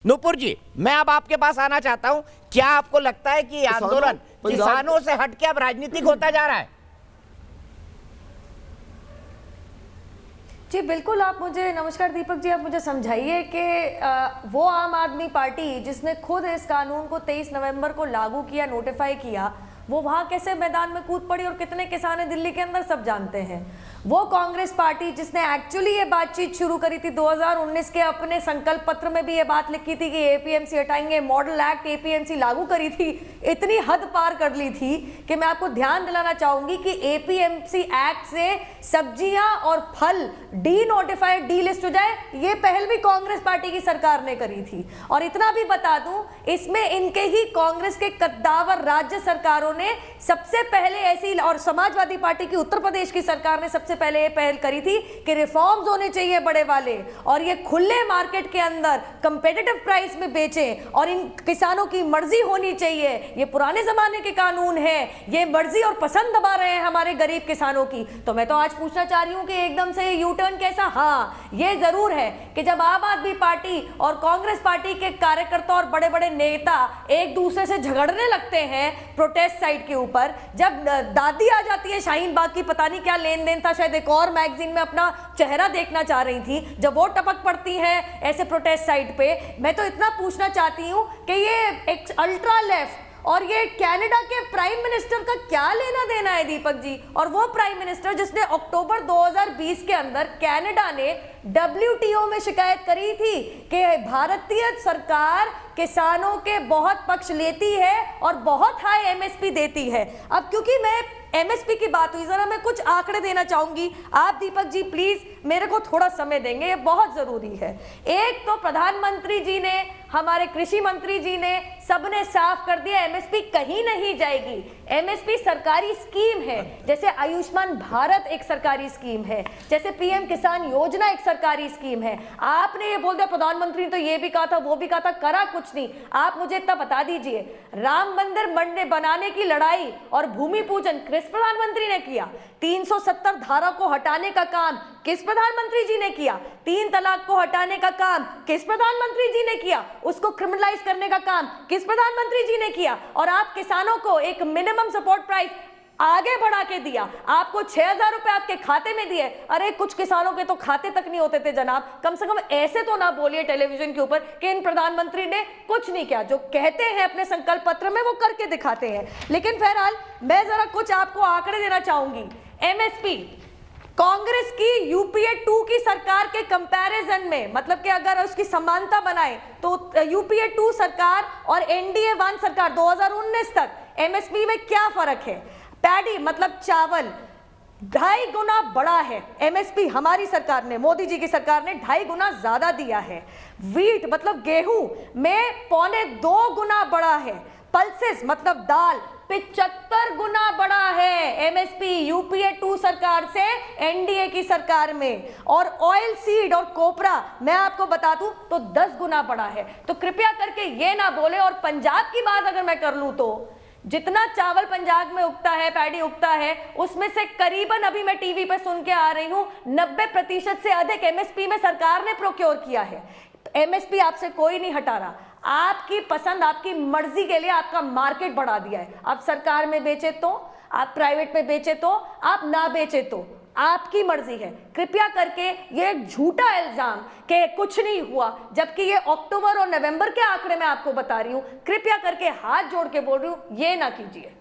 नूपुर जी, मैं अब आपके पास आना चाहता हूं। क्या आपको लगता है कि ये आंदोलन किसानों से हटके अब राजनीतिक होता जा रहा है? जी बिल्कुल। आप मुझे, नमस्कार दीपक जी, आप मुझे समझाइए कि वो आम आदमी पार्टी जिसने खुद इस कानून को 23 नवंबर को लागू किया, नोटिफाई किया, वो वहां कैसे मैदान में कूद पड़ी और कितने किसान हैं दिल्ली के अंदर सब जानते हैं। वो कांग्रेस पार्टी जिसने एक्चुअली ये बातचीत शुरू करी थी 2019 के अपने संकल्प पत्र में भी ये बात लिखी थी कि एपीएमसी हटाएंगे, मॉडल एक्ट एपीएमसी लागू करी थी, इतनी हद पार कर ली थी कि मैं आपको ध्यान दिलाना चाहूंगी कि एपीएमसी एक्ट से सब्जियां और फल डी नोटिफाइड, डी लिस्ट हो जाए, ये पहल भी कांग्रेस पार्टी की सरकार ने करी थी। और इतना भी बता दूं, इसमें इनके ही कांग्रेस के कद्दावर राज्य सरकारों ने सबसे पहले ऐसी, और समाजवादी पार्टी की उत्तर प्रदेश की सरकार ने सबसे पहले ये पहल करी थी कि रिफॉर्म्स होने चाहिए बड़े वाले, और ये खुले मार्केट के अंदर कंपेटिटिव प्राइस में बेचें, और इन किसानों की मर्जी होनी चाहिए। ये पुराने जमाने के कानून है, ये मर्जी और पसंद दबा रहे हैं हमारे गरीब किसानों की। तो मैं तो आज पूछना चाह रही हूं कि एकदम से यू टर्न कैसा? हाँ, ये जरूर है कि जब आम आदमी पार्टी और कांग्रेस पार्टी के कार्यकर्ता और बड़े बड़े नेता एक दूसरे से झगड़ने लगते हैं प्रोटेस्ट साइट के ऊपर, जब दादी आ जाती है शाहीन बाग की, पता नहीं क्या लेन देन था, शायद एक और मैगजीन में अपना चेहरा देखना चाह रही थी, जब वो टपक पड़ती है ऐसे प्रोटेस्ट साइट पे, मैं तो इतना पूछना चाहती हूं कि ये एक अल्ट्रा लेफ्ट और ये कनाडा के प्राइम मिनिस्टर का क्या लेना देना है दीपक जी? और वो प्राइम मिनिस्टर जिसने अक्टूबर 2020 के अंदर कनाडा ने WTO में शिकायत करी थी कि भारतीय सरकार किसानों के बहुत पक्ष लेती है और बहुत हाई MSP देती है। अब क्योंकि मैं MSP की बात हुई, जरा मैं कुछ आंकड़े देना चाहूंगी। आप दीपक जी प्लीज मेरे को थोड़ा समय देंगे, ये बहुत जरूरी है। एक तो प्रधानमंत्री जी ने, हमारे कृषि मंत्री जी ने, सबने साफ कर दिया MSP कहीं नहीं जाएगी। MSP सरकारी स्कीम है, जैसे आयुष्मान भारत एक सरकारी स्कीम है, जैसे PM किसान योजना एक सरकारी स्कीम है। आपने ये बोल दिया प्रधानमंत्री ने तो ये भी कहा था, वो भी कहा था, करा कुछ नहीं। आप मुझे इतना बता दीजिए, राम मंदिर बनाने की लड़ाई और भूमि पूजन किस प्रधानमंत्री ने किया? 370 धारा को हटाने का काम किस प्रधानमंत्री जी ने किया? 3 तलाक को हटाने का काम किस प्रधानमंत्री जी ने किया? उसको क्रिमिनलाइज करने का काम किस प्रधानमंत्री जी ने किया? और आप किसानों को एक मिनिमम सपोर्ट प्राइस आगे बढ़ा के दिया, आपको 6000 रुपए आपके खाते में दिए। अरे कुछ किसानों के तो खाते तक नहीं होते थे जनाब। कम से कम ऐसे तो ना बोलिए टेलीविजन के ऊपर कि इन प्रधानमंत्री ने कुछ नहीं किया। जो कहते हैं अपने संकल्प पत्र में वो करके दिखाते हैं। लेकिन बहरहाल मैं जरा कुछ आपको आंकड़े देना चाहूंगी। MSP कांग्रेस की UPA 2 की सरकार के कंपैरिजन में, मतलब कि अगर उसकी समानता बनाए तो UPA 2 सरकार और NDA 1 सरकार 2019 तक MSP में क्या फर्क है? पैडी मतलब चावल 2.5 गुना बड़ा है MSP, हमारी सरकार ने, मोदी जी की सरकार ने 2.5 गुना ज्यादा दिया है। वीट मतलब गेहूं में 1.25 गुना बड़ा है। पल्सेस मतलब दाल 75 गुना बड़ा है MSP UPA 2 सरकार से NDA की सरकार में। और ऑयल सीड और कोपरा मैं आपको बता दूं तो 10 गुना बड़ा है। तो कृपया करके ये ना बोले। और पंजाब की बात अगर मैं कर लूं तो जितना चावल पंजाब में उगता है, पैडी उगता है, उसमें से करीबन, अभी मैं टीवी पे सुन के आ रही हूं, 90% से अधिक MSP में सरकार ने प्रोक्योर किया है। MSP आपसे कोई नहीं हटा रहा, आपकी पसंद, आपकी मर्जी के लिए आपका मार्केट बढ़ा दिया है। आप सरकार में बेचे तो, आप प्राइवेट में बेचे तो, आप ना बेचे तो, आपकी मर्जी है। कृपया करके ये झूठा इल्जाम कि कुछ नहीं हुआ, जबकि ये अक्टूबर और नवंबर के आंकड़े मैं आपको बता रही हूं, कृपया करके हाथ जोड़ के बोल रही हूं, ये ना कीजिए।